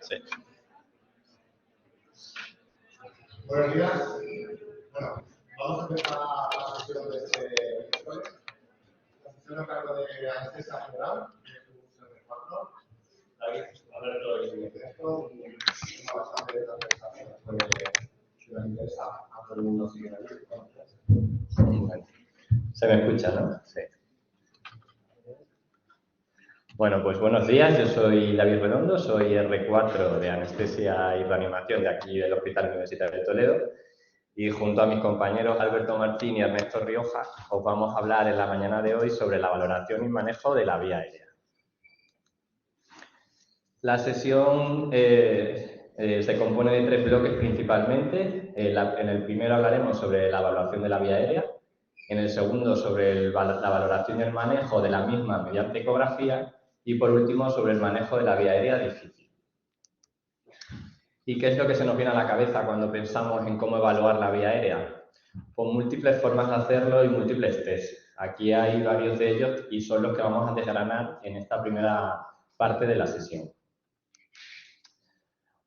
Sí. Buenos días. Bueno, vamos a empezar la sesión de este miércoles. La sesión a cargo de anestesia general, de F4. David, Alberto y Ernesto, y bastante de la presentación de la interesa a todo el mundo sigue ahí. Se me escucha, ¿no? Sí. Bueno, pues buenos días, yo soy David Redondo, soy R4 de Anestesia y Reanimación de aquí del Hospital Universitario de Toledo y junto a mis compañeros Alberto Martín y Ernesto Rioja os vamos a hablar en la mañana de hoy sobre la valoración y manejo de la vía aérea. La sesión se compone de 3 bloques principalmente. En el primero hablaremos sobre la evaluación de la vía aérea, en el segundo sobre la valoración y el manejo de la misma mediante ecografía y por último sobre el manejo de la vía aérea difícil. ¿Y qué es lo que se nos viene a la cabeza cuando pensamos en cómo evaluar la vía aérea? Pues múltiples formas de hacerlo y múltiples test. Aquí hay varios de ellos y son los que vamos a desgranar en esta primera parte de la sesión.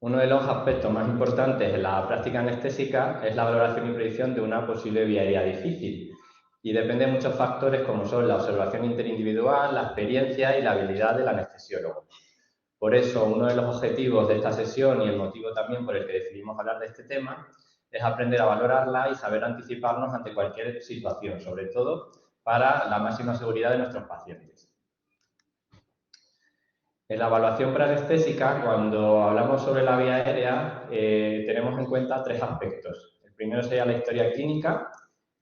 Uno de los aspectos más importantes en la práctica anestésica es la valoración y predicción de una posible vía aérea difícil y depende de muchos factores como son la observación interindividual, la experiencia y la habilidad del anestesiólogo. Por eso, uno de los objetivos de esta sesión y el motivo también por el que decidimos hablar de este tema es aprender a valorarla y saber anticiparnos ante cualquier situación, sobre todo para la máxima seguridad de nuestros pacientes. En la evaluación preanestésica, cuando hablamos sobre la vía aérea, tenemos en cuenta 3 aspectos. El primero sería la historia clínica,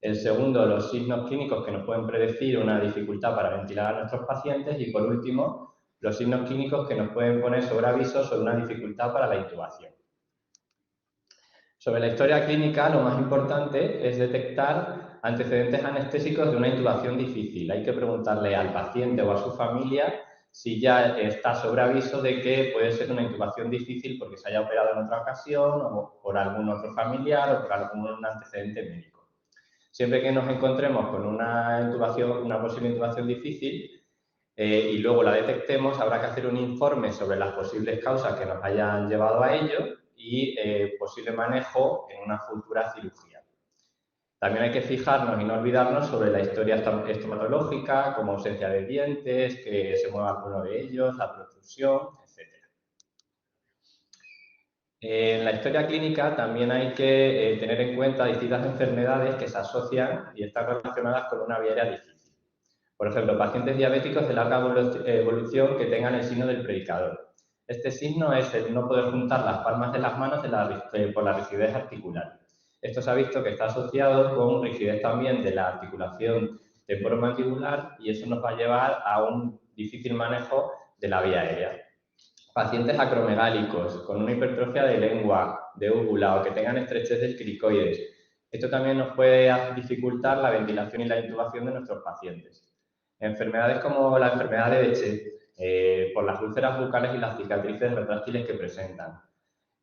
el segundo, los signos clínicos que nos pueden predecir una dificultad para ventilar a nuestros pacientes y, por último, los signos clínicos que nos pueden poner sobre aviso sobre una dificultad para la intubación. Sobre la historia clínica, lo más importante es detectar antecedentes anestésicos de una intubación difícil. Hay que preguntarle al paciente o a su familia si ya está sobre aviso de que puede ser una intubación difícil porque se haya operado en otra ocasión o por algún otro familiar o por algún antecedente médico. Siempre que nos encontremos con una posible intubación difícil y luego la detectemos, habrá que hacer un informe sobre las posibles causas que nos hayan llevado a ello y posible manejo en una futura cirugía. También hay que fijarnos y no olvidarnos sobre la historia estomatológica, como ausencia de dientes, que se mueva alguno de ellos, la protrusión, etc. En la historia clínica también hay que tener en cuenta distintas enfermedades que se asocian y están relacionadas con una vía aérea difícil. Por ejemplo, pacientes diabéticos de larga evolución que tengan el signo del predicador. Este signo es el no poder juntar las palmas de las manos por la rigidez articular. Esto se ha visto que está asociado con rigidez también de la articulación temporomandibular y eso nos va a llevar a un difícil manejo de la vía aérea. Pacientes acromegálicos con una hipertrofia de lengua, de úvula o que tengan estrechez del cricoides. Esto también nos puede dificultar la ventilación y la intubación de nuestros pacientes. Enfermedades como la enfermedad de Behçet, por las úlceras bucales y las cicatrices retráctiles que presentan.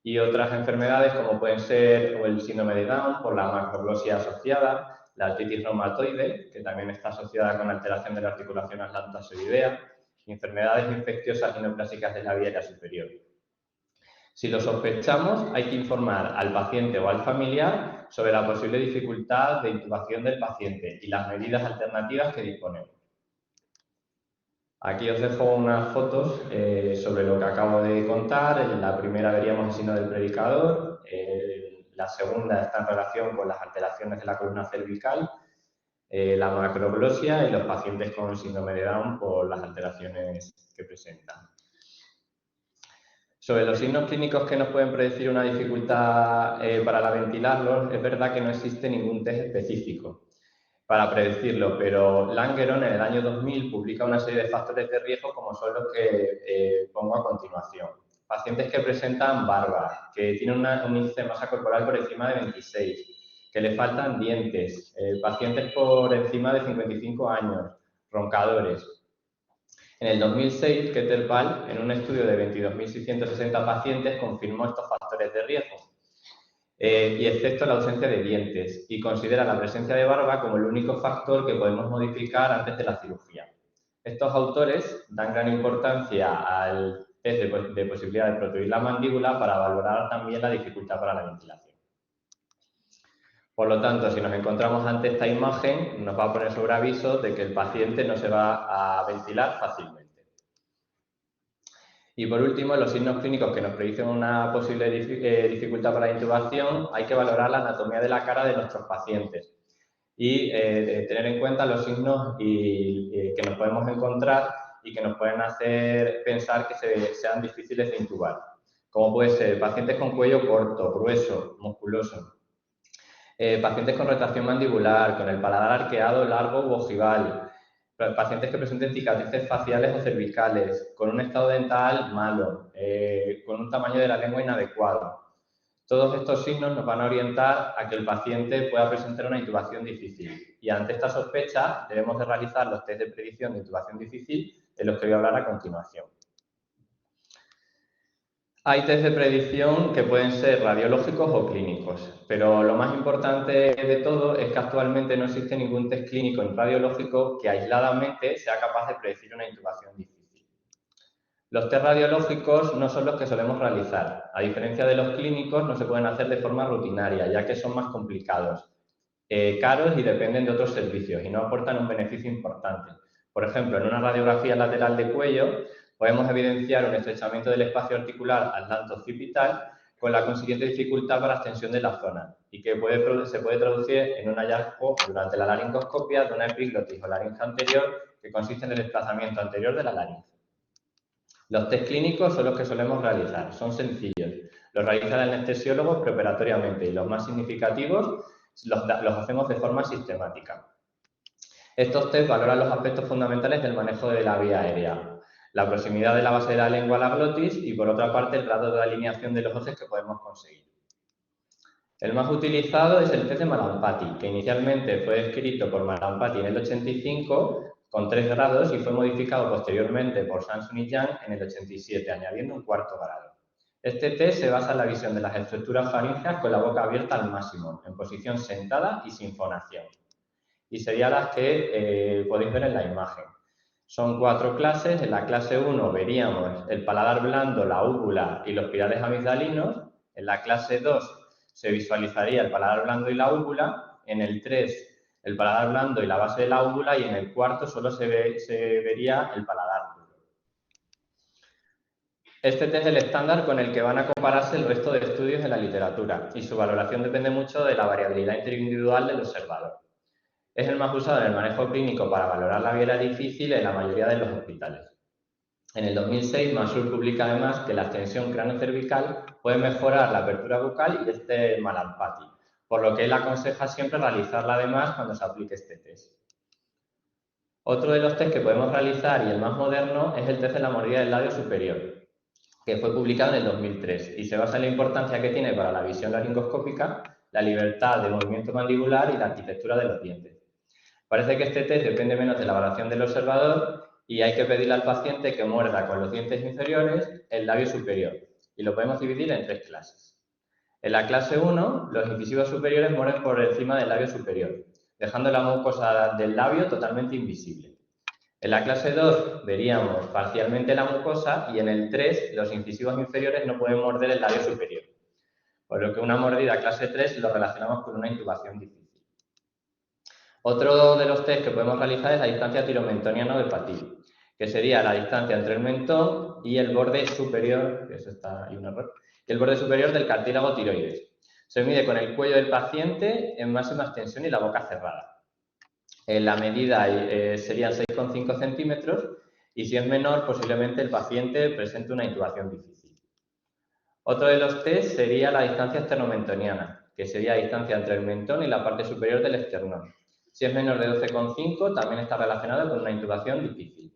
Y otras enfermedades como pueden ser el síndrome de Down por la macroglosia asociada, la artritis reumatoide, que también está asociada con alteración de la articulación atlantoasteroidea, y enfermedades infecciosas y neoplásicas de la vía aérea superior. Si lo sospechamos, hay que informar al paciente o al familiar sobre la posible dificultad de intubación del paciente y las medidas alternativas que disponemos. Aquí os dejo unas fotos sobre lo que acabo de contar. En la primera veríamos el signo del predicador, la segunda está en relación con las alteraciones de la columna cervical, la macroglosia y los pacientes con síndrome de Down por las alteraciones que presentan. Sobre los signos clínicos que nos pueden predecir una dificultad para ventilarlos, es verdad que no existe ningún test específico para predecirlo, pero Langeron en el año 2000 publica una serie de factores de riesgo como son los que pongo a continuación. Pacientes que presentan barba, que tienen un índice de masa corporal por encima de 26, que le faltan dientes, pacientes por encima de 55 años, roncadores. En el 2006, Ketterpal, en un estudio de 22.660 pacientes, confirmó estos factores de riesgo. Y excepto la ausencia de dientes, y considera la presencia de barba como el único factor que podemos modificar antes de la cirugía. Estos autores dan gran importancia al test de posibilidad de protruir la mandíbula para valorar también la dificultad para la ventilación. Por lo tanto, si nos encontramos ante esta imagen, nos va a poner sobre aviso de que el paciente no se va a ventilar fácilmente. Y por último, en los signos clínicos que nos predicen una posible dificultad para la intubación, hay que valorar la anatomía de la cara de nuestros pacientes y tener en cuenta los signos que nos podemos encontrar y que nos pueden hacer pensar que sean difíciles de intubar, como puede ser pacientes con cuello corto, grueso, musculoso, pacientes con retracción mandibular, con el paladar arqueado, largo u ojival, pacientes que presenten cicatrices faciales o cervicales, con un estado dental malo, con un tamaño de la lengua inadecuado. Todos estos signos nos van a orientar a que el paciente pueda presentar una intubación difícil y ante esta sospecha debemos de realizar los test de predicción de intubación difícil de los que voy a hablar a continuación. Hay test de predicción que pueden ser radiológicos o clínicos, pero lo más importante de todo es que actualmente no existe ningún test clínico ni radiológico que aisladamente sea capaz de predecir una intubación difícil. Los test radiológicos no son los que solemos realizar. A diferencia de los clínicos, no se pueden hacer de forma rutinaria, ya que son más complicados, caros y dependen de otros servicios y no aportan un beneficio importante. Por ejemplo, en una radiografía lateral de cuello, podemos evidenciar un estrechamiento del espacio articular atlanto-occipital con la consiguiente dificultad para la extensión de la zona y que se puede traducir en un hallazgo durante la laringoscopia de una epiglotis o laringe anterior que consiste en el desplazamiento anterior de la laringe. Los test clínicos son los que solemos realizar, son sencillos. Los realiza el anestesiólogo preoperatoriamente y los más significativos los hacemos de forma sistemática. Estos test valoran los aspectos fundamentales del manejo de la vía aérea, la proximidad de la base de la lengua a la glotis y, por otra parte, el grado de alineación de los ejes que podemos conseguir. El más utilizado es el test de Malampati, que inicialmente fue descrito por Malampati en el 85 con 3 grados y fue modificado posteriormente por Samson y Yang en el 87, añadiendo un 4º grado. Este test se basa en la visión de las estructuras faríngeas con la boca abierta al máximo, en posición sentada y sin fonación. Y serían las que podéis ver en la imagen. Son 4 clases. En la clase 1 veríamos el paladar blando, la úvula y los pirales amigdalinos. En la clase 2 se visualizaría el paladar blando y la úvula. En el 3 el paladar blando y la base de la úvula y en el 4º solo se vería el paladar duro. Este test es el estándar con el que van a compararse el resto de estudios en la literatura y su valoración depende mucho de la variabilidad interindividual del observador. Es el más usado en el manejo clínico para valorar la vía difícil en la mayoría de los hospitales. En el 2006, Mansur publica además que la extensión cráneo-cervical puede mejorar la apertura bucal y este Malampati, por lo que él aconseja siempre realizarla además cuando se aplique este test. Otro de los test que podemos realizar y el más moderno es el test de la mordida del labio superior, que fue publicado en el 2003 y se basa en la importancia que tiene para la visión laringoscópica, la libertad de movimiento mandibular y la arquitectura de los dientes. Parece que este test depende menos de la valoración del observador y hay que pedirle al paciente que muerda con los dientes inferiores el labio superior y lo podemos dividir en 3 clases. En la clase 1, los incisivos superiores mueren por encima del labio superior, dejando la mucosa del labio totalmente invisible. En la clase 2 veríamos parcialmente la mucosa y en el 3 los incisivos inferiores no pueden morder el labio superior, por lo que una mordida clase 3 lo relacionamos con una intubación difícil. Otro de los test que podemos realizar es la distancia tiromentoniana de Patil, que sería la distancia entre el mentón y el borde superior, que eso está ahí un error, y el borde superior del cartílago tiroides. Se mide con el cuello del paciente en máxima extensión y la boca cerrada. La medida serían 6,5 centímetros y si es menor, posiblemente el paciente presente una intubación difícil. Otro de los test sería la distancia esternomentoniana, que sería la distancia entre el mentón y la parte superior del esternón. Si es menor de 12,5, también está relacionado con una intubación difícil.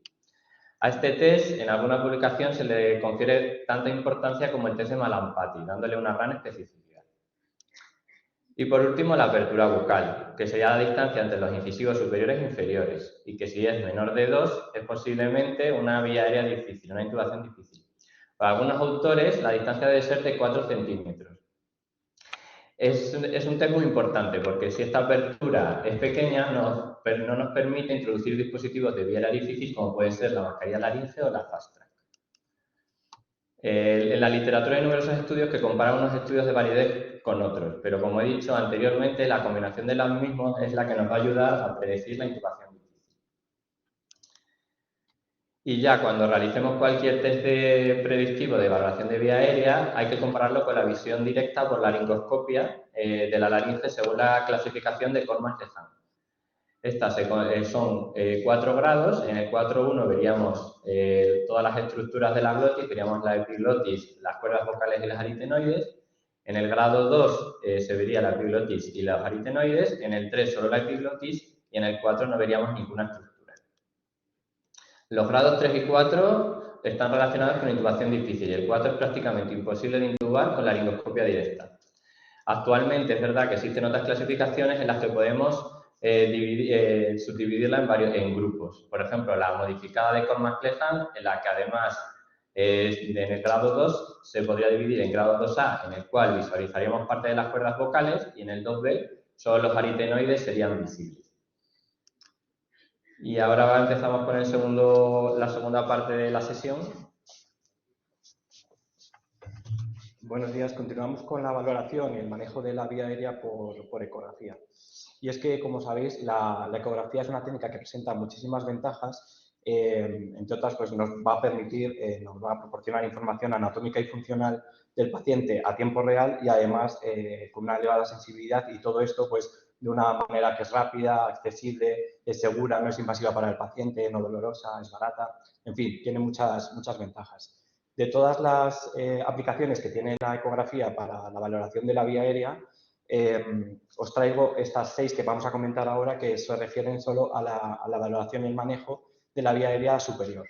A este test, en alguna publicación, se le confiere tanta importancia como el test de Malampati, dándole una gran especificidad. Y por último, la apertura bucal, que sería la distancia entre los incisivos superiores e inferiores, y que si es menor de 2, es posiblemente una vía aérea difícil, una intubación difícil. Para algunos autores, la distancia debe ser de 4 centímetros. Es un test muy importante porque si esta apertura es pequeña no nos permite introducir dispositivos de vía aérea difícil como puede ser la mascarilla laringe o la Fast Track. En la literatura hay numerosos estudios que comparan unos estudios de validez con otros, pero como he dicho anteriormente, la combinación de los mismos es la que nos va a ayudar a predecir la intubación difícil. Y ya cuando realicemos cualquier test predictivo de valoración de vía aérea, hay que compararlo con la visión directa por laringoscopia de la laringe según la clasificación de Kollmann-Stefan. Estas son 4 grados. En el 4.1 veríamos todas las estructuras de la glotis, veríamos la epiglotis, las cuerdas vocales y las aritenoides. En el grado 2 se vería la epiglotis y las aritenoides. En el 3 solo la epiglotis y en el 4 no veríamos ninguna estructura. Los grados 3 y 4 están relacionados con intubación difícil y el 4 es prácticamente imposible de intubar con laringoscopia directa. Actualmente es verdad que existen otras clasificaciones en las que podemos subdividirla en grupos. Por ejemplo, la modificada de Kollmann-Stefan, en la que además en el grado 2 se podría dividir en grado 2A, en el cual visualizaríamos parte de las cuerdas vocales, y en el 2B solo los aritenoides serían visibles. Y ahora empezamos con la segunda parte de la sesión. Buenos días, continuamos con la valoración y el manejo de la vía aérea por ecografía. Y es que, como sabéis, la ecografía es una técnica que presenta muchísimas ventajas. Entre otras, pues nos va a permitir, nos va a proporcionar información anatómica y funcional del paciente a tiempo real y además con una elevada sensibilidad, y todo esto pues de una manera que es rápida, accesible, es segura, no es invasiva para el paciente, no dolorosa, es barata, en fin, tiene muchas ventajas. De todas las aplicaciones que tiene la ecografía para la valoración de la vía aérea, os traigo estas 6 que vamos a comentar ahora, que se refieren solo a la valoración y el manejo de la vía aérea superior.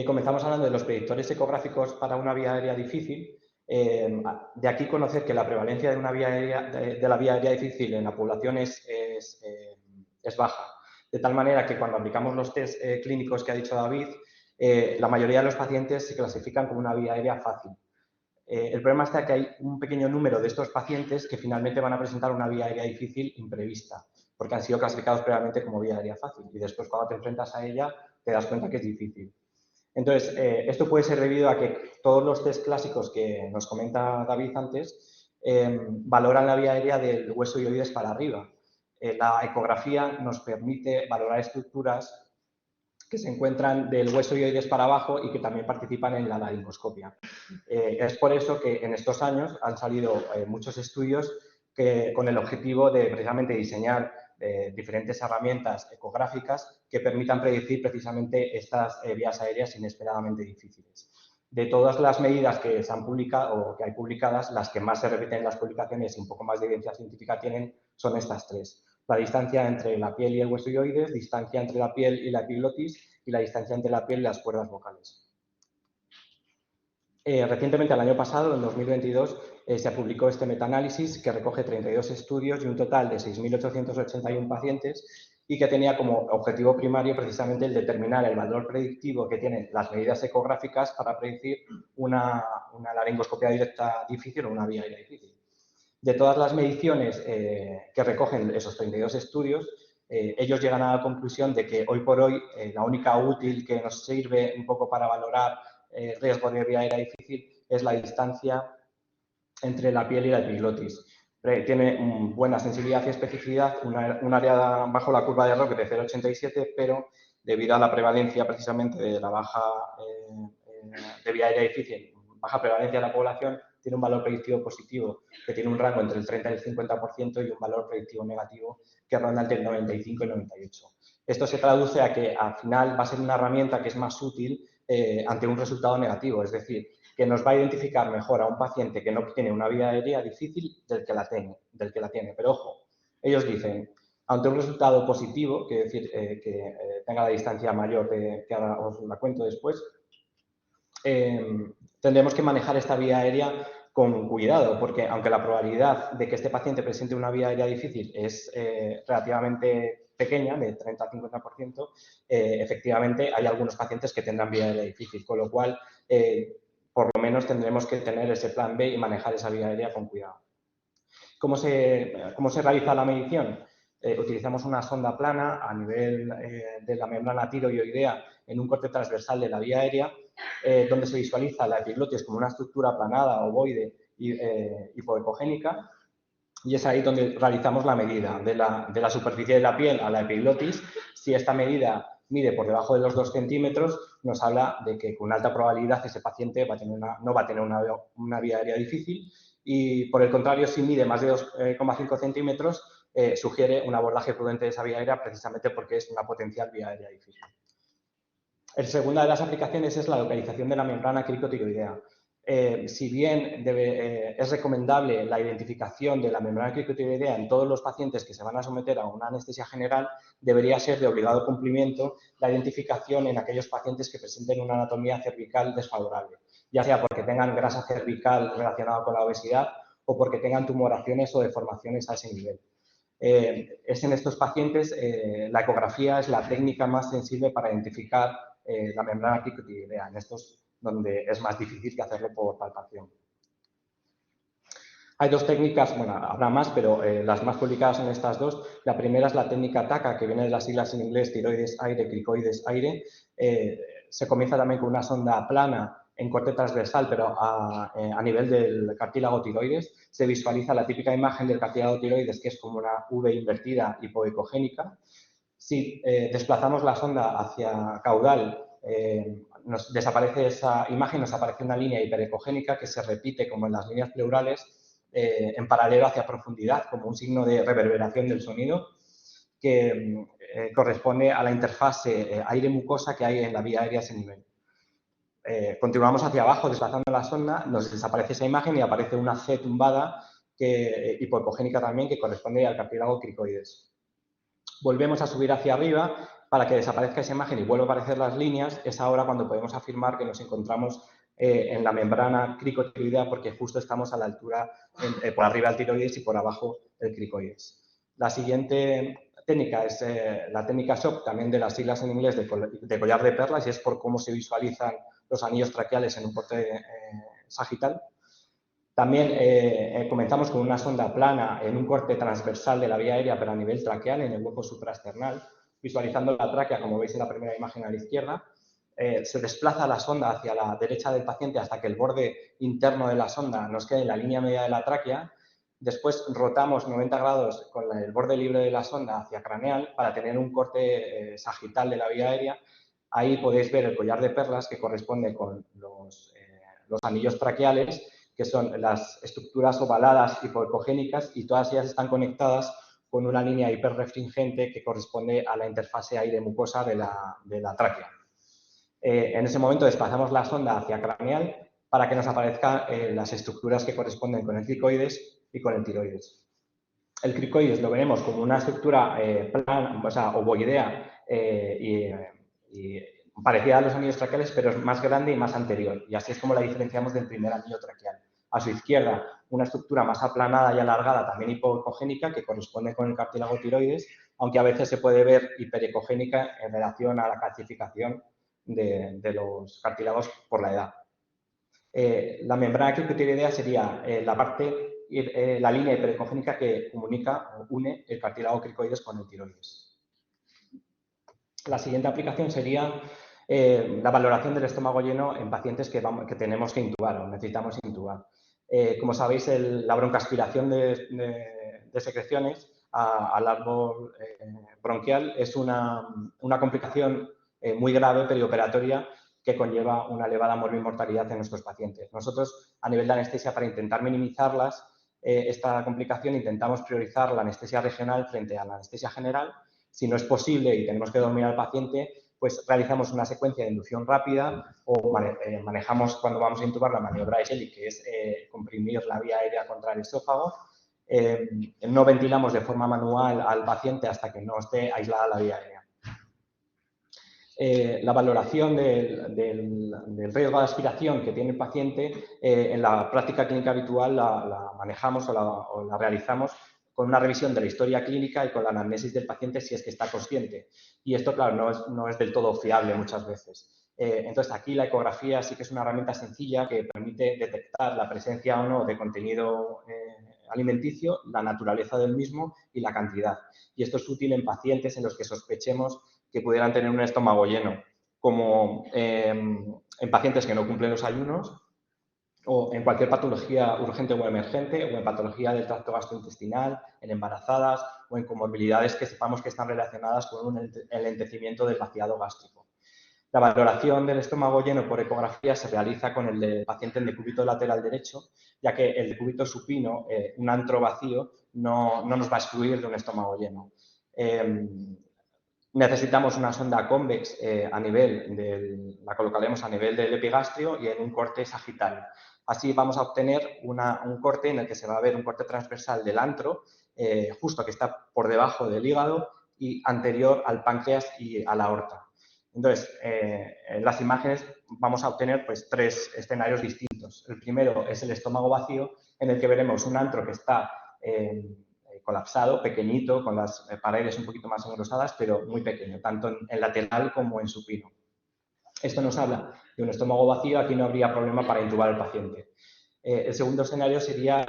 Comenzamos hablando de los predictores ecográficos para una vía aérea difícil. De aquí conocer que la prevalencia de la vía aérea difícil en la población es baja. De tal manera que cuando aplicamos los test clínicos que ha dicho David, la mayoría de los pacientes se clasifican como una vía aérea fácil. El problema está que hay un pequeño número de estos pacientes que finalmente van a presentar una vía aérea difícil imprevista, porque han sido clasificados previamente como vía aérea fácil, y después cuando te enfrentas a ella te das cuenta que es difícil. Entonces, esto puede ser debido a que todos los test clásicos que nos comenta David antes valoran la vía aérea del hueso ioides para arriba. La ecografía nos permite valorar estructuras que se encuentran del hueso ioides para abajo y que también participan en la laringoscopia. Es por eso que en estos años han salido muchos estudios con el objetivo de precisamente diseñar diferentes herramientas ecográficas que permitan predecir precisamente estas vías aéreas inesperadamente difíciles. De todas las medidas que se han publicado o que hay publicadas, las que más se repiten en las publicaciones y un poco más de evidencia científica tienen son estas 3. La distancia entre la piel y el hueso ioides, distancia entre la piel y la epiglotis y la distancia entre la piel y las cuerdas vocales. Recientemente, el año pasado, en 2022, se publicó este metaanálisis que recoge 32 estudios y un total de 6.881 pacientes, y que tenía como objetivo primario precisamente el determinar el valor predictivo que tienen las medidas ecográficas para predecir una laringoscopia directa difícil o una vía aérea difícil. De todas las mediciones que recogen esos 32 estudios, ellos llegan a la conclusión de que hoy por hoy la única útil que nos sirve un poco para valorar el riesgo de vía aérea difícil es la distancia entre la piel y la epiglotis. Tiene buena sensibilidad y especificidad, un área bajo la curva de ROC de 0,87, pero debido a la prevalencia precisamente de la baja de vía aérea difícil, baja prevalencia de la población, tiene un valor predictivo positivo que tiene un rango entre el 30 y el 50% y un valor predictivo negativo que ronda entre el 95 y el 98. Esto se traduce a que al final va a ser una herramienta que es más útil ante un resultado negativo, es decir, que nos va a identificar mejor a un paciente que no tiene una vía aérea difícil del que la tiene. Pero ojo, ellos dicen, ante un resultado positivo, que decir que tenga la distancia mayor, que ahora os la cuento después, tendremos que manejar esta vía aérea con cuidado, porque aunque la probabilidad de que este paciente presente una vía aérea difícil es relativamente pequeña, de 30 a 50%, efectivamente hay algunos pacientes que tendrán vía aérea difícil, con lo cual por lo menos tendremos que tener ese plan B y manejar esa vía aérea con cuidado. ¿Cómo se realiza la medición? Utilizamos una sonda plana a nivel de la membrana tiroideoidea en un corte transversal de la vía aérea, donde se visualiza la epiglotis como una estructura aplanada, ovoide y hipoecogénica, y es ahí donde realizamos la medida de la superficie de la piel a la epiglotis. Si esta medida mide por debajo de los 2 centímetros, nos habla de que con alta probabilidad ese paciente no va a tener una vía aérea difícil, y por el contrario, si mide más de 2,5 centímetros, sugiere un abordaje prudente de esa vía aérea, precisamente porque es una potencial vía aérea difícil. La segunda de las aplicaciones es la localización de la membrana cricotiroidea. Si bien es recomendable la identificación de la membrana cricotiroidea en todos los pacientes que se van a someter a una anestesia general, debería ser de obligado cumplimiento la identificación en aquellos pacientes que presenten una anatomía cervical desfavorable, ya sea porque tengan grasa cervical relacionada con la obesidad o porque tengan tumoraciones o deformaciones a ese nivel. Es en estos pacientes la ecografía es la técnica más sensible para identificar la membrana cricotiroidea, en estos donde es más difícil que hacerlo por palpación. Hay dos técnicas, bueno, habrá más, pero las más publicadas son estas dos. La primera es la técnica TACA, que viene de las siglas en inglés tiroides-aire, cricoides-aire. Se comienza también con una sonda plana en corte transversal, pero a nivel del cartílago tiroides. Se visualiza la típica imagen del cartílago tiroides, que es como una V invertida hipoecogénica. Si desplazamos la sonda hacia caudal, nos desaparece esa imagen, nos aparece una línea hiperecogénica que se repite como en las líneas pleurales en paralelo hacia profundidad, como un signo de reverberación del sonido que corresponde a la interfase aire-mucosa que hay en la vía aérea a ese nivel. Continuamos hacia abajo desplazando la sonda, nos desaparece esa imagen y aparece una C tumbada hipoecogénica también que corresponde al cartílago cricoides. Volvemos a subir hacia arriba para que desaparezca esa imagen y vuelva a aparecer las líneas. Es ahora cuando podemos afirmar que nos encontramos en la membrana cricotiroidea, porque justo estamos a la altura, por arriba del tiroides y por abajo del cricoides. La siguiente técnica es la técnica SHOP, también de las siglas en inglés de collar de perlas, y es por cómo se visualizan los anillos traqueales en un corte sagital. También comenzamos con una sonda plana en un corte transversal de la vía aérea, pero a nivel traqueal, en el hueco supraesternal, visualizando la tráquea, como veis en la primera imagen a la izquierda. Se desplaza la sonda hacia la derecha del paciente hasta que el borde interno de la sonda nos quede en la línea media de la tráquea. Después rotamos 90 grados con el borde libre de la sonda hacia craneal para tener un corte sagital de la vía aérea. Ahí podéis ver el collar de perlas que corresponde con los anillos traqueales, que son las estructuras ovaladas hipoecogénicas, y todas ellas están conectadas con una línea hiperrefringente que corresponde a la interfase aire-mucosa de la tráquea. En ese momento desplazamos la sonda hacia craneal para que nos aparezcan las estructuras que corresponden con el cricoides y con el tiroides. El cricoides lo veremos como una estructura plana, o sea, ovoidea y parecida a los anillos traqueales, pero es más grande y más anterior. Y así es como la diferenciamos del primer anillo traqueal. A su izquierda, una estructura más aplanada y alargada, también hipoecogénica, que corresponde con el cartílago tiroides, aunque a veces se puede ver hiperecogénica en relación a la calcificación de los cartílagos por la edad. La membrana cricotiroidea sería la línea hiperecogénica que une el cartílago cricoides con el tiroides. La siguiente aplicación sería la valoración del estómago lleno en pacientes que tenemos que intubar o necesitamos intubar. Como sabéis, la broncoaspiración de secreciones al árbol bronquial es una complicación muy grave perioperatoria que conlleva una elevada morbimortalidad en nuestros pacientes. Nosotros, a nivel de anestesia, para intentar minimizarlas, esta complicación, intentamos priorizar la anestesia regional frente a la anestesia general. Si no es posible y tenemos que dormir al paciente, pues realizamos una secuencia de inducción rápida o manejamos, cuando vamos a intubar, la maniobra de Shelley, que es comprimir la vía aérea contra el esófago. No ventilamos de forma manual al paciente hasta que no esté aislada la vía aérea. La valoración del riesgo de aspiración que tiene el paciente en la práctica clínica habitual la manejamos o la realizamos con una revisión de la historia clínica y con la anamnesis del paciente si es que está consciente. Y esto, claro, no es del todo fiable muchas veces. Entonces, aquí la ecografía sí que es una herramienta sencilla que permite detectar la presencia o no de contenido alimenticio, la naturaleza del mismo y la cantidad. Y esto es útil en pacientes en los que sospechemos que pudieran tener un estómago lleno. como en pacientes que no cumplen los ayunos, o en cualquier patología urgente o emergente, o en patología del tracto gastrointestinal, en embarazadas o en comorbilidades que sepamos que están relacionadas con un enlentecimiento del vaciado gástrico. La valoración del estómago lleno por ecografía se realiza con el del paciente en decúbito lateral derecho, ya que el decúbito supino, un antro vacío, no nos va a excluir de un estómago lleno. Necesitamos una sonda convex la colocaremos a nivel del epigastrio y en un corte sagital. Así vamos a obtener un corte en el que se va a ver un corte transversal del antro, justo que está por debajo del hígado y anterior al páncreas y a la aorta. Entonces, en las imágenes vamos a obtener pues, 3 escenarios distintos. El primero es el estómago vacío, en el que veremos un antro que está colapsado, pequeñito, con las paredes un poquito más engrosadas, pero muy pequeño, tanto en lateral como en supino. Esto nos habla de un estómago vacío, aquí no habría problema para intubar al paciente. El segundo escenario sería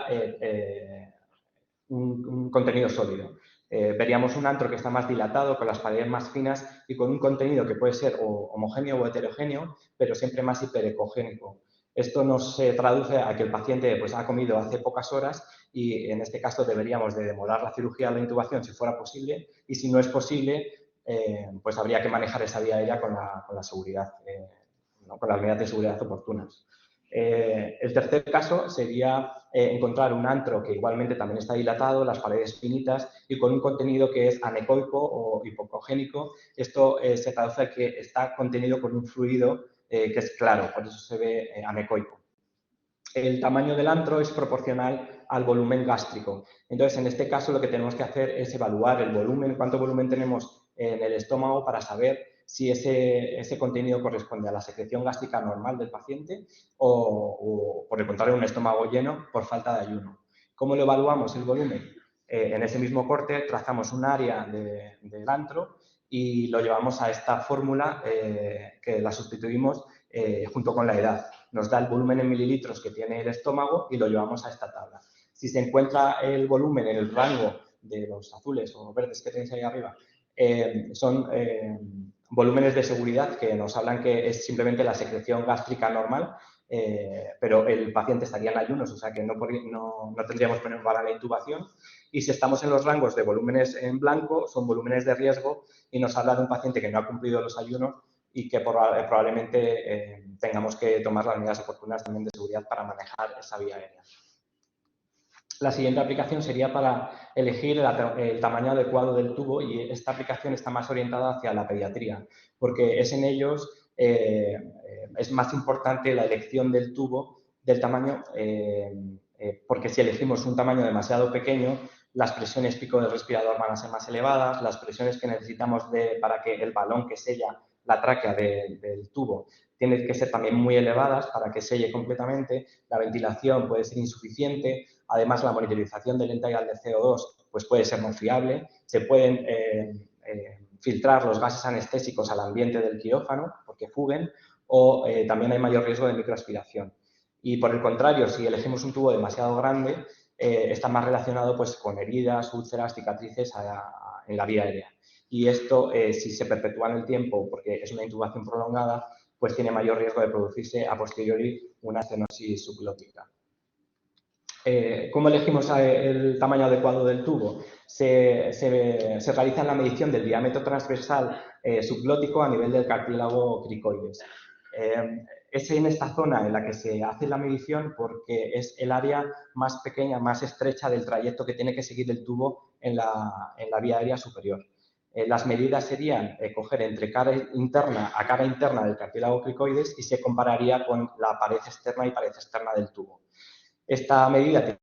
un contenido sólido. Veríamos un antro que está más dilatado, con las paredes más finas y con un contenido que puede ser o homogéneo o heterogéneo, pero siempre más hiperecogénico. Esto nos traduce a que el paciente pues, ha comido hace pocas horas y en este caso deberíamos de demorar la cirugía o la intubación si fuera posible y si no es posible, pues habría que manejar esa vía aérea con la seguridad, ¿no? Con las medidas de seguridad oportunas. El tercer caso sería encontrar un antro que igualmente también está dilatado, las paredes finitas y con un contenido que es anecoico o hipocogénico. Esto se traduce a que está contenido con un fluido que es claro, por eso se ve anecoico. El tamaño del antro es proporcional al volumen gástrico. Entonces, en este caso, lo que tenemos que hacer es evaluar el volumen, cuánto volumen tenemos en el estómago para saber si ese contenido corresponde a la secreción gástrica normal del paciente o por el contrario, un estómago lleno por falta de ayuno. ¿Cómo lo evaluamos el volumen? En ese mismo corte trazamos un área del antro y lo llevamos a esta fórmula que la sustituimos junto con la edad. Nos da el volumen en mililitros que tiene el estómago y lo llevamos a esta tabla. Si se encuentra el volumen en el rango de los azules o verdes que tenéis ahí arriba, son volúmenes de seguridad que nos hablan que es simplemente la secreción gástrica normal, pero el paciente estaría en ayunos, o sea que no tendríamos problema para la intubación. Y si estamos en los rangos de volúmenes en blanco, son volúmenes de riesgo y nos habla de un paciente que no ha cumplido los ayunos y que probablemente tengamos que tomar las medidas oportunas también de seguridad para manejar esa vía aérea. La siguiente aplicación sería para elegir el tamaño adecuado del tubo y esta aplicación está más orientada hacia la pediatría, porque es en ellos es más importante la elección del tubo, del tamaño, porque si elegimos un tamaño demasiado pequeño, las presiones pico del respirador van a ser más elevadas, las presiones que necesitamos para que el balón que sella la tráquea del tubo tienen que ser también muy elevadas para que selle completamente, la ventilación puede ser insuficiente, además la monitorización del integral de CO2 pues puede ser no fiable, se pueden filtrar los gases anestésicos al ambiente del quirófano porque fuguen o también hay mayor riesgo de microaspiración. Y por el contrario, si elegimos un tubo demasiado grande, está más relacionado pues, con heridas, úlceras, cicatrices en la vía aérea. Y esto, si se perpetúa en el tiempo, porque es una intubación prolongada, pues tiene mayor riesgo de producirse a posteriori una estenosis subglótica. ¿Cómo elegimos el tamaño adecuado del tubo? Se realiza la medición del diámetro transversal subglótico a nivel del cartílago cricoides. Es en esta zona en la que se hace la medición porque es el área más pequeña, más estrecha del trayecto que tiene que seguir el tubo en la vía aérea superior. Las medidas serían coger entre cara interna a cara interna del cartílago cricoides y se compararía con la pared externa y pared externa del tubo. Esta medida tiene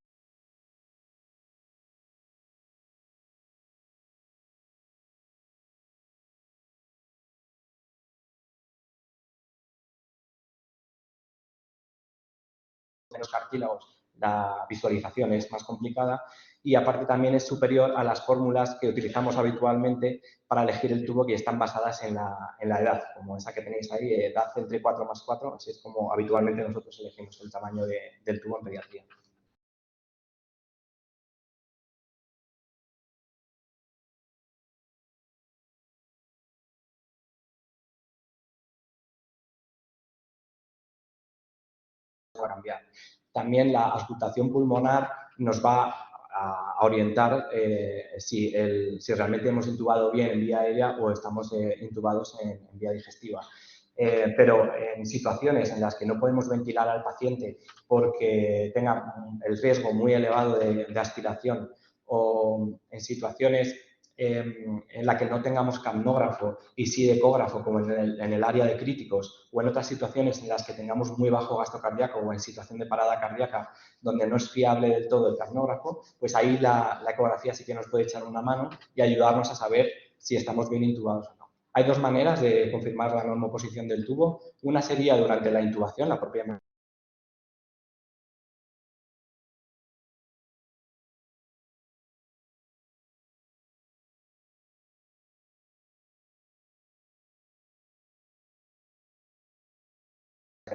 menos cartílagos, la visualización es más complicada y aparte también es superior a las fórmulas que utilizamos habitualmente para elegir el tubo que están basadas en la edad, como esa que tenéis ahí, edad entre 4 más 4, así es como habitualmente nosotros elegimos el tamaño del tubo en pediatría. a cambiar. También la auscultación pulmonar nos va a orientar si realmente hemos intubado bien en vía aérea o estamos intubados en vía digestiva. Pero en situaciones en las que no podemos ventilar al paciente porque tenga el riesgo muy elevado de aspiración, o en situaciones en la que no tengamos capnógrafo y sí ecógrafo, como en el área de críticos, o en otras situaciones en las que tengamos muy bajo gasto cardíaco o en situación de parada cardíaca donde no es fiable del todo el capnógrafo, pues ahí la ecografía sí que nos puede echar una mano y ayudarnos a saber si estamos bien intubados o no. Hay dos maneras de confirmar la normoposición del tubo. Una sería durante la intubación, la propia que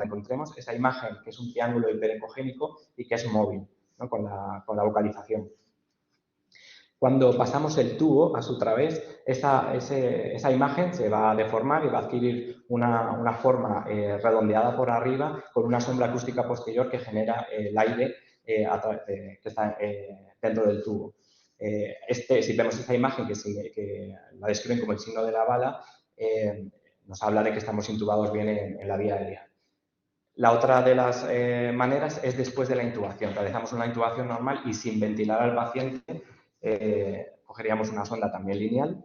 encontremos, esa imagen que es un triángulo hiperecogénico y que es móvil, ¿no? con la vocalización. Cuando pasamos el tubo a su través, esa imagen se va a deformar y va a adquirir una forma redondeada por arriba con una sombra acústica posterior que genera el aire que está dentro del tubo. Si vemos esta imagen que la describen como el signo de la bala, nos habla de que estamos intubados bien en la vía aérea. La otra de las maneras es después de la intubación. Realizamos una intubación normal y sin ventilar al paciente cogeríamos una sonda también lineal,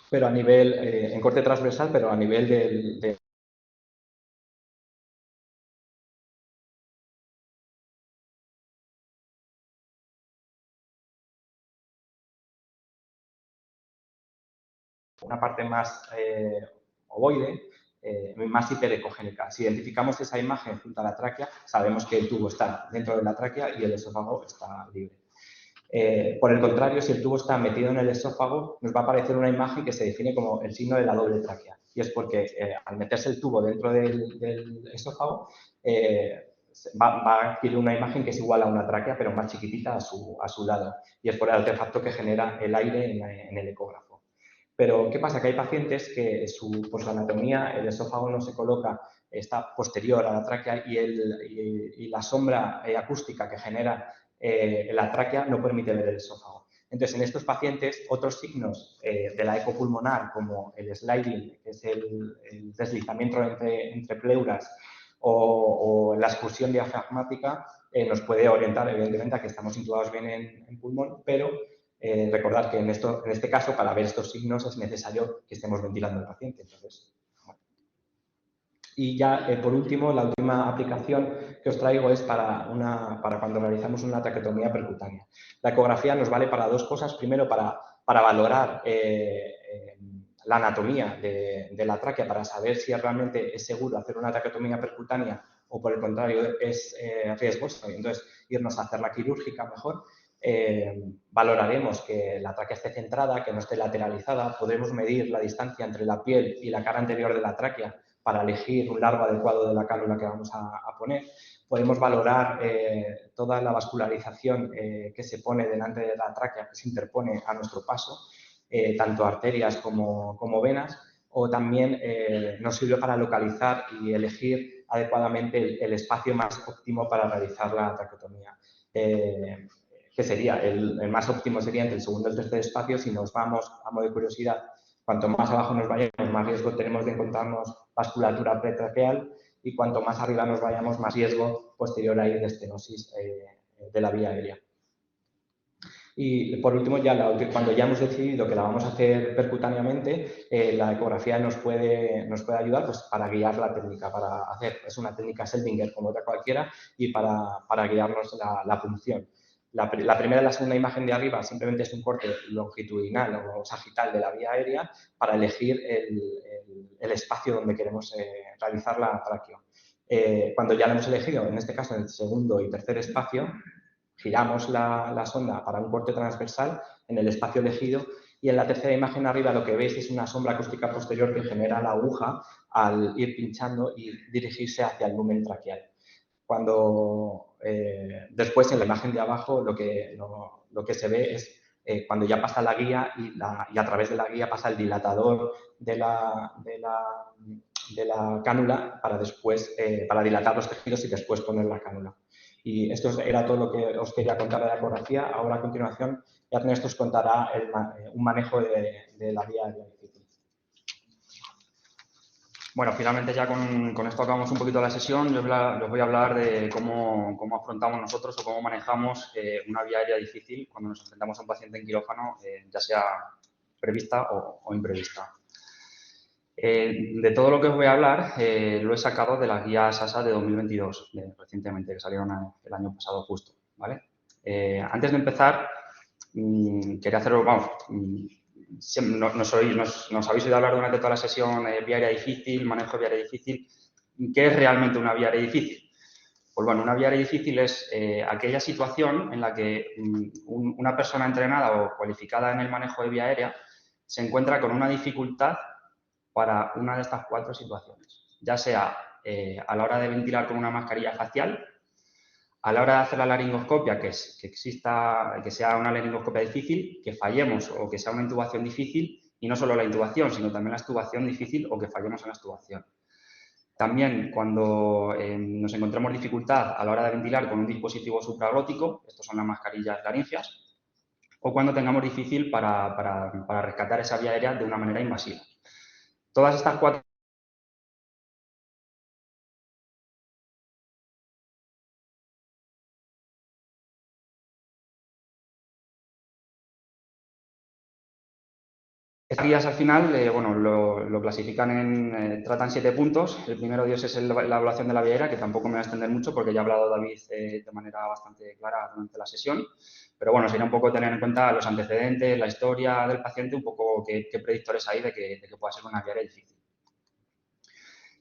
pero a nivel, en corte transversal, pero a nivel de una parte más ovoide, más hiperecogénica. Si identificamos esa imagen junto a la tráquea, sabemos que el tubo está dentro de la tráquea y el esófago está libre. Por el contrario, si el tubo está metido en el esófago, nos va a aparecer una imagen que se define como el signo de la doble tráquea. Y es porque al meterse el tubo dentro del esófago, va a adquirir una imagen que es igual a una tráquea, pero más chiquitita a su lado. Y es por el artefacto que genera el aire en el ecógrafo. Pero, ¿qué pasa? Que hay pacientes que por su anatomía el esófago no se coloca, está posterior a la tráquea y la sombra acústica que genera la tráquea no permite ver el esófago. Entonces, en estos pacientes, otros signos de la eco pulmonar, como el sliding, que es el deslizamiento entre pleuras, o la excursión diafragmática, nos puede orientar, evidentemente, a que estamos intubados bien en pulmón, pero recordar que en este caso, para ver estos signos, es necesario que estemos ventilando al paciente. Entonces, bueno. Y ya, por último, la última aplicación que os traigo es para cuando realizamos una traqueotomía percutánea. La ecografía nos vale para dos cosas. Primero, para valorar la anatomía de la tráquea, para saber si realmente es seguro hacer una traqueotomía percutánea o, por el contrario, es riesgoso. Entonces, irnos a hacer la quirúrgica mejor. Valoraremos que la tráquea esté centrada, que no esté lateralizada. Podremos medir la distancia entre la piel y la cara anterior de la tráquea para elegir un largo adecuado de la cánula que vamos a poner. Podemos valorar toda la vascularización que se pone delante de la tráquea, que se interpone a nuestro paso, tanto arterias como venas, o también nos sirve para localizar y elegir adecuadamente el espacio más óptimo para realizar la traqueotomía. Que sería, el más óptimo sería entre el segundo y el tercer espacio. Si nos vamos, a modo de curiosidad, cuanto más abajo nos vayamos, más riesgo tenemos de encontrarnos vasculatura pretraqueal, y cuanto más arriba nos vayamos, más riesgo posterior hay de estenosis de la vía aérea. Y por último, cuando ya hemos decidido que la vamos a hacer percutáneamente, la ecografía nos puede ayudar pues, para guiar la técnica, es una técnica Seldinger como otra cualquiera, y para guiarnos la punción. La primera y la segunda imagen de arriba simplemente es un corte longitudinal o sagital de la vía aérea para elegir el espacio donde queremos realizar la traqueo. Cuando ya lo hemos elegido, en este caso en el segundo y tercer espacio, giramos la sonda para un corte transversal en el espacio elegido, y en la tercera imagen arriba lo que veis es una sombra acústica posterior que genera la aguja al ir pinchando y dirigirse hacia el lumen traqueal. Después, en la imagen de abajo, lo que se ve es cuando ya pasa la guía y a través de la guía pasa el dilatador de la cánula para después, para dilatar los tejidos y después poner la cánula. Y esto era todo lo que os quería contar de la ecografía. Ahora, a continuación, Ernesto os contará un manejo de la vía aérea difícil. Bueno, finalmente ya con esto acabamos un poquito la sesión. Yo os voy a hablar de cómo afrontamos nosotros o cómo manejamos una vía aérea difícil cuando nos enfrentamos a un paciente en quirófano, ya sea prevista o imprevista. De todo lo que os voy a hablar lo he sacado de las guías ASA de 2022, recientemente, que salieron el año pasado justo, ¿vale? Antes de empezar, quería haceros, vamos, nos habéis oído hablar durante toda la sesión vía aérea difícil, manejo de vía aérea difícil. ¿Qué es realmente una vía aérea difícil? Pues bueno, una vía aérea difícil es aquella situación en la que una persona entrenada o cualificada en el manejo de vía aérea se encuentra con una dificultad para una de estas 4 situaciones, ya sea a la hora de ventilar con una mascarilla facial, a la hora de hacer la laringoscopia, que sea una laringoscopia difícil, que fallemos o que sea una intubación difícil, y no solo la intubación, sino también la extubación difícil o que fallemos en la extubación. También cuando nos encontremos dificultad a la hora de ventilar con un dispositivo supraglótico, estos son las mascarillas laringias, o cuando tengamos difícil para rescatar esa vía aérea de una manera invasiva. Todas estas 4 Estas guías al final, bueno, lo clasifican tratan 7 puntos. El primero de ellos es la evaluación de la vía aérea, que tampoco me voy a extender mucho porque ya ha hablado David de manera bastante clara durante la sesión. Pero bueno, sería un poco tener en cuenta los antecedentes, la historia del paciente, un poco qué predictores hay de que pueda ser una vía aérea difícil.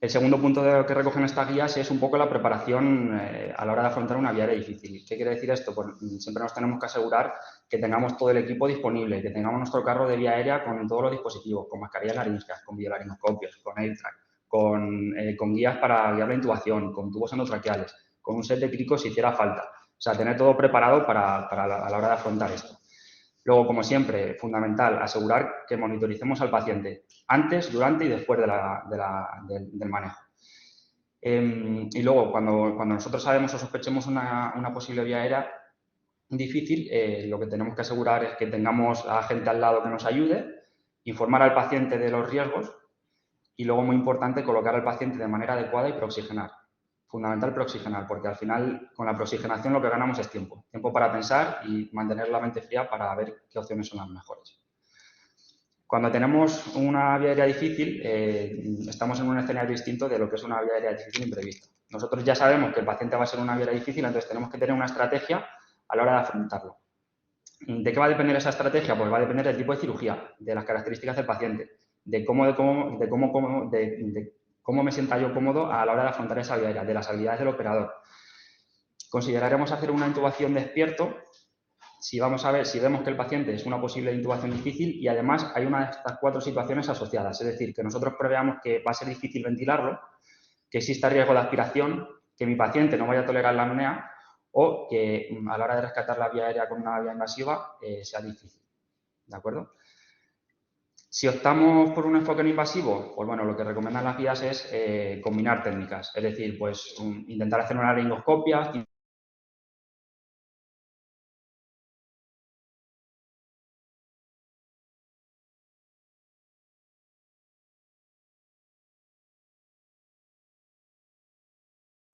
El segundo punto que recogen estas guías es un poco la preparación a la hora de afrontar una vía aérea difícil. ¿Qué quiere decir esto? Pues siempre nos tenemos que asegurar que tengamos todo el equipo disponible, que tengamos nuestro carro de vía aérea con todos los dispositivos, con mascarillas laringias, con videolaringoscopios, con AirTrack, con guías para guiar la intubación, con tubos endotraqueales, con un set de críticos si hiciera falta. O sea, tener todo preparado a la hora de afrontar esto. Luego, como siempre, fundamental, asegurar que monitoricemos al paciente antes, durante y después del manejo. Y luego, cuando nosotros sabemos o sospechemos una posible vía aérea difícil, lo que tenemos que asegurar es que tengamos a gente al lado que nos ayude, informar al paciente de los riesgos y luego, muy importante, colocar al paciente de manera adecuada y preoxigenar. Fundamental preoxigenar, porque al final con la preoxigenación lo que ganamos es tiempo. Tiempo para pensar y mantener la mente fría para ver qué opciones son las mejores. Cuando tenemos una vía aérea difícil, estamos en un escenario distinto de lo que es una vía aérea difícil imprevista. Nosotros ya sabemos que el paciente va a ser una vía aérea difícil, entonces tenemos que tener una estrategia a la hora de afrontarlo. ¿De qué va a depender esa estrategia? Pues va a depender del tipo de cirugía, de las características del paciente, de cómo me sienta yo cómodo a la hora de afrontar esa vía aérea, de las habilidades del operador. Consideraremos hacer una intubación despierto si vemos que el paciente es una posible intubación difícil y además hay una de estas 4 situaciones asociadas, es decir, que nosotros preveamos que va a ser difícil ventilarlo, que exista riesgo de aspiración, que mi paciente no vaya a tolerar la apnea o que a la hora de rescatar la vía aérea con una vía invasiva sea difícil, ¿de acuerdo? Si optamos por un enfoque no invasivo, pues bueno, lo que recomiendan las guías es combinar técnicas, es decir, pues intentar hacer una laringoscopia,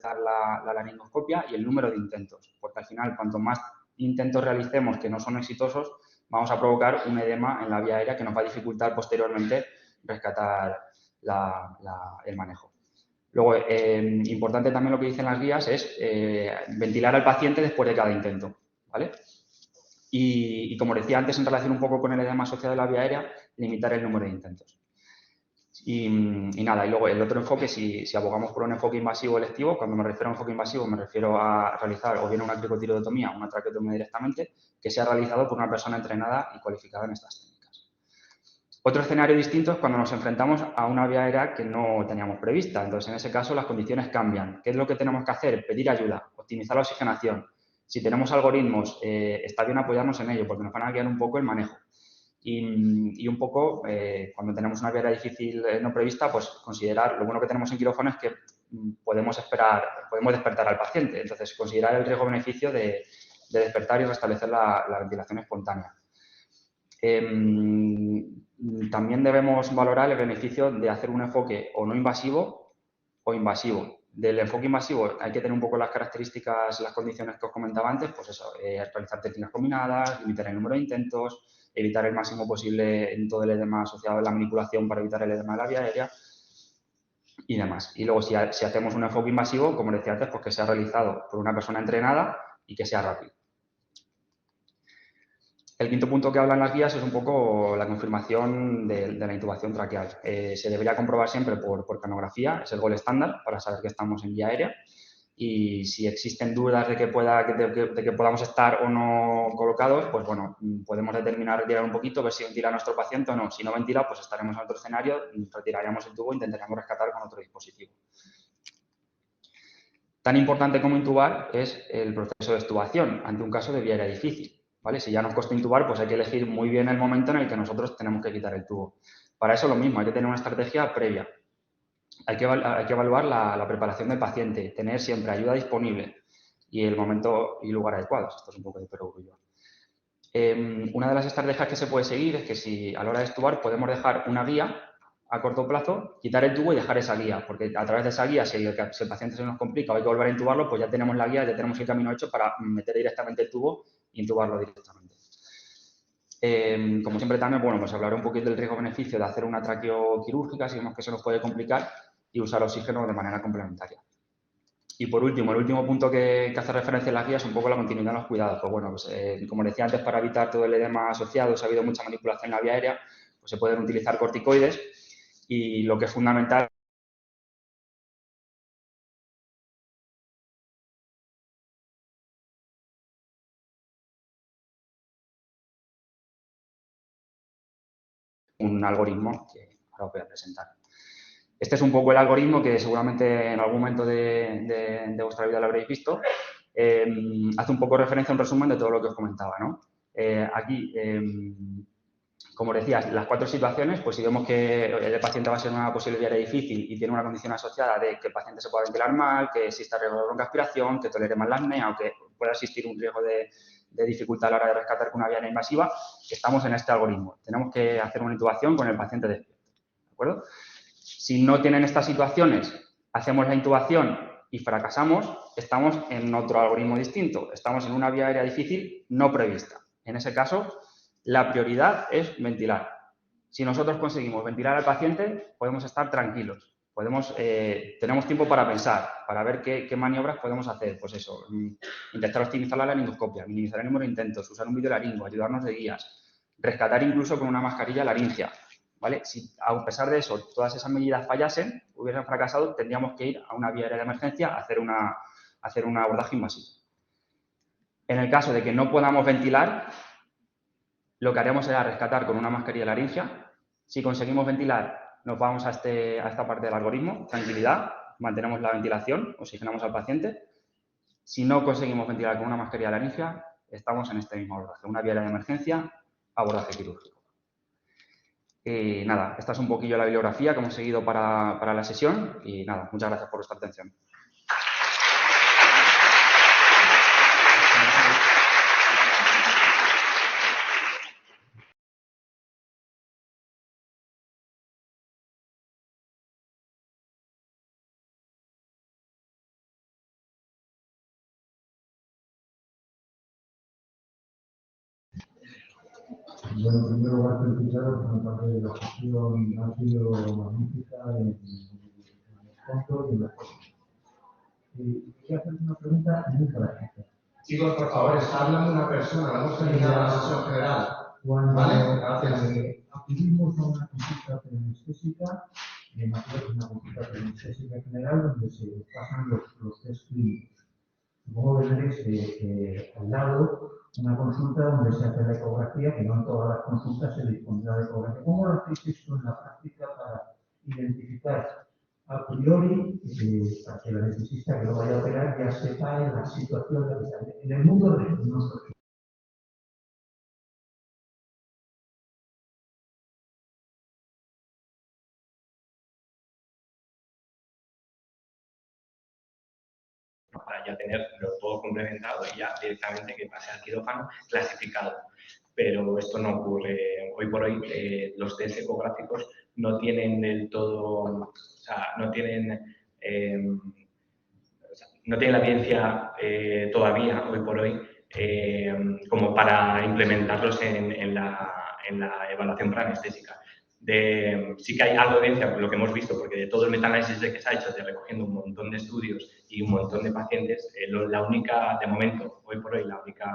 la laringoscopia y el número de intentos, porque al final cuanto más intentos realicemos que no son exitosos, vamos a provocar un edema en la vía aérea que nos va a dificultar posteriormente rescatar el manejo. Luego, importante también lo que dicen las guías es ventilar al paciente después de cada intento, ¿vale? Y como decía antes, en relación un poco con el edema asociado a la vía aérea, limitar el número de intentos. Y nada, y luego el otro enfoque, si abogamos por un enfoque invasivo electivo, cuando me refiero a un enfoque invasivo me refiero a realizar o bien una cricotirotomía o una traqueotomía directamente, que sea realizado por una persona entrenada y cualificada en estas técnicas. Otro escenario distinto es cuando nos enfrentamos a una vía aérea que no teníamos prevista. Entonces, en ese caso, las condiciones cambian. ¿Qué es lo que tenemos que hacer? Pedir ayuda, optimizar la oxigenación. Si tenemos algoritmos, está bien apoyarnos en ello porque nos van a guiar un poco el manejo. Y un poco, cuando tenemos una vía aérea difícil no prevista, pues considerar, lo bueno que tenemos en quirófano es que podemos despertar al paciente. Entonces, considerar el riesgo-beneficio de despertar y restablecer la ventilación espontánea. También debemos valorar el beneficio de hacer un enfoque o no invasivo o invasivo. Del enfoque invasivo hay que tener un poco las características, las condiciones que os comentaba antes, pues eso, realizar técnicas combinadas, limitar el número de intentos, evitar el máximo posible en todo el edema asociado a la manipulación para evitar el edema de la vía aérea y demás. Y luego, si hacemos un enfoque invasivo, como decía antes, pues que sea realizado por una persona entrenada y que sea rápido. El quinto punto que hablan las guías es un poco la confirmación de la intubación traqueal. Se debería comprobar siempre por canografía, es el gol estándar para saber que estamos en vía aérea. Y si existen dudas de que podamos estar o no colocados, pues bueno, podemos determinar retirar un poquito, ver si ventila nuestro paciente o no. Si no ventila, pues estaremos en otro escenario, retiraríamos el tubo e intentaríamos rescatar con otro dispositivo. Tan importante como intubar es el proceso de extubación ante un caso de vía aérea difícil. ¿Vale? Si ya nos cuesta intubar, pues hay que elegir muy bien el momento en el que nosotros tenemos que quitar el tubo. Para eso lo mismo, hay que tener una estrategia previa. Hay que evaluar la preparación del paciente, tener siempre ayuda disponible y el momento y lugar adecuados. Esto es un poco de perogrullo. Una de las estrategias que se puede seguir es que si a la hora de extubar podemos dejar una guía a corto plazo, quitar el tubo y dejar esa guía, porque a través de esa guía, si el paciente se nos complica o hay que volver a intubarlo, pues ya tenemos la guía, ya tenemos el camino hecho para meter directamente el tubo e intubarlo directamente. Como siempre también, bueno, pues hablaré un poquito del riesgo-beneficio de hacer una traqueoquirúrgica, si vemos que se nos puede complicar, y usar oxígeno de manera complementaria. Y por último, el último punto que hace referencia en las guías es un poco la continuidad en los cuidados. Pues bueno, pues, como decía antes, para evitar todo el edema asociado, si ha habido mucha manipulación en la vía aérea, pues se pueden utilizar corticoides y lo que es fundamental un algoritmo que ahora os voy a presentar. Este es un poco el algoritmo que seguramente en algún momento de vuestra vida lo habréis visto. Hace un poco referencia a un resumen de todo lo que os comentaba, ¿no? Aquí, como decía, las 4 situaciones, pues si vemos que el paciente va a ser una posible vía aérea difícil y tiene una condición asociada de que el paciente se pueda ventilar mal, que exista riesgo de broncoaspiración, que tolere mal la apnea o que pueda existir un riesgo de dificultad a la hora de rescatar con una vía aérea invasiva, estamos en este algoritmo. Tenemos que hacer una intubación con el paciente despierto, ¿de acuerdo? Si no tienen estas situaciones, hacemos la intubación y fracasamos, estamos en otro algoritmo distinto. Estamos en una vía aérea difícil no prevista. En ese caso, la prioridad es ventilar. Si nosotros conseguimos ventilar al paciente, podemos estar tranquilos. Tenemos tiempo para pensar, para ver qué maniobras podemos hacer. Pues eso, intentar optimizar la laringoscopia, minimizar el número de intentos, usar un videolaringo, ayudarnos de guías, rescatar incluso con una mascarilla laringia. ¿Vale? Si a pesar de eso todas esas medidas fallasen, hubiesen fracasado, tendríamos que ir a una vía aérea de emergencia a hacer un abordaje invasivo. En el caso de que no podamos ventilar, lo que haremos será rescatar con una mascarilla laringia. Si conseguimos ventilar, nos vamos a esta parte del algoritmo, tranquilidad, mantenemos la ventilación, oxigenamos al paciente. Si no conseguimos ventilar con una mascarilla laringia, estamos en este mismo abordaje, una vía aérea de emergencia, abordaje quirúrgico. Y nada, esta es un poquillo la bibliografía que hemos seguido para la sesión y nada, muchas gracias por vuestra atención. Bueno, en primer lugar, felicitaros por parte de la gestión, ha sido magnífica en los puntos y en las cosas. Quería hacer una pregunta muy práctica. Chicos, por favor, está hablando una persona, vamos a terminar la sesión general. Cuando Gracias. acudimos a una consulta preanestésica, me imagino que es una consulta preanestésica general donde se pasan los test clínicos. Supongo que tenéis al lado una consulta donde se hace la ecografía, que no en todas las consultas se dispone la ecografía. ¿Cómo lo hacéis esto en la práctica para identificar a priori, para que el anestesista que lo vaya a operar ya sepa en la situación en el mundo real? para ya tenerlo todo complementado y ya directamente que pase al quirófano clasificado. Pero esto no ocurre. Hoy por hoy los test ecográficos no tienen del todo, o sea, no tienen la evidencia todavía, hoy por hoy, como para implementarlos en la evaluación preanestésica. Sí que hay algo de evidencia, por lo que hemos visto, porque de todo el metaanálisis que se ha hecho, de recogiendo un montón de estudios y un montón de pacientes, la única, de momento, hoy por hoy, la única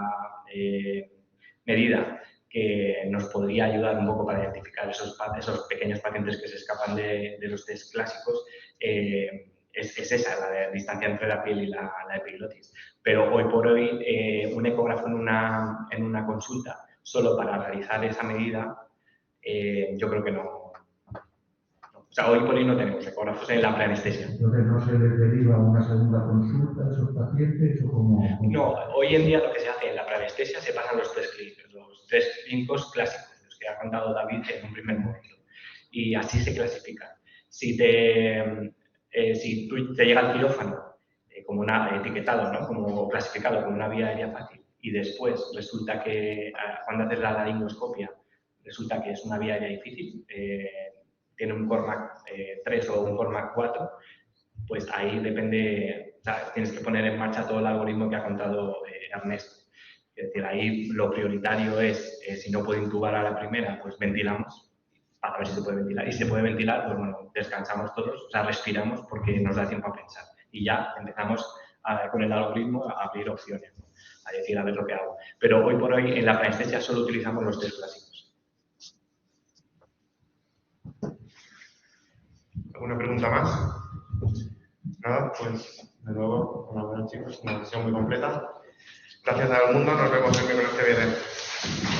medida que nos podría ayudar un poco para identificar esos pequeños pacientes que se escapan de los test clásicos es esa, la de distancia entre la piel y la epiglotis. Pero hoy por hoy, un ecógrafo en una consulta solo para realizar esa medida, yo creo que no. O sea, hoy por hoy no tenemos ecógrafos en la preanestesia. Entonces, ¿no se les deriva una segunda consulta a esos pacientes o cómo? No, hoy en día lo que se hace en la preanestesia se pasan los test clínicos clásicos, los que ha contado David en un primer momento. Y así se clasifican. Si tú te llega al quirófano como etiquetado, ¿no? Como clasificado como una vía aérea fácil y después resulta que cuando haces la laringoscopia resulta que es una vía aérea difícil, tiene un Cormac 3 o un Cormac 4, pues ahí depende, o sea, tienes que poner en marcha todo el algoritmo que ha contado Ernesto. Es decir, ahí lo prioritario es, si no puede intubar a la primera, pues ventilamos para ver si se puede ventilar. Y si se puede ventilar, pues bueno, descansamos todos, o sea, respiramos porque nos da tiempo a pensar. Y ya empezamos con el algoritmo a abrir opciones, ¿no? A decir, a ver lo que hago. Pero hoy por hoy en la preanestesia solo utilizamos los test clásicos. ¿Alguna pregunta más? Nada, pues de nuevo, bueno, chicos, una sesión muy completa. Gracias a todo el mundo, nos vemos el miércoles que viene.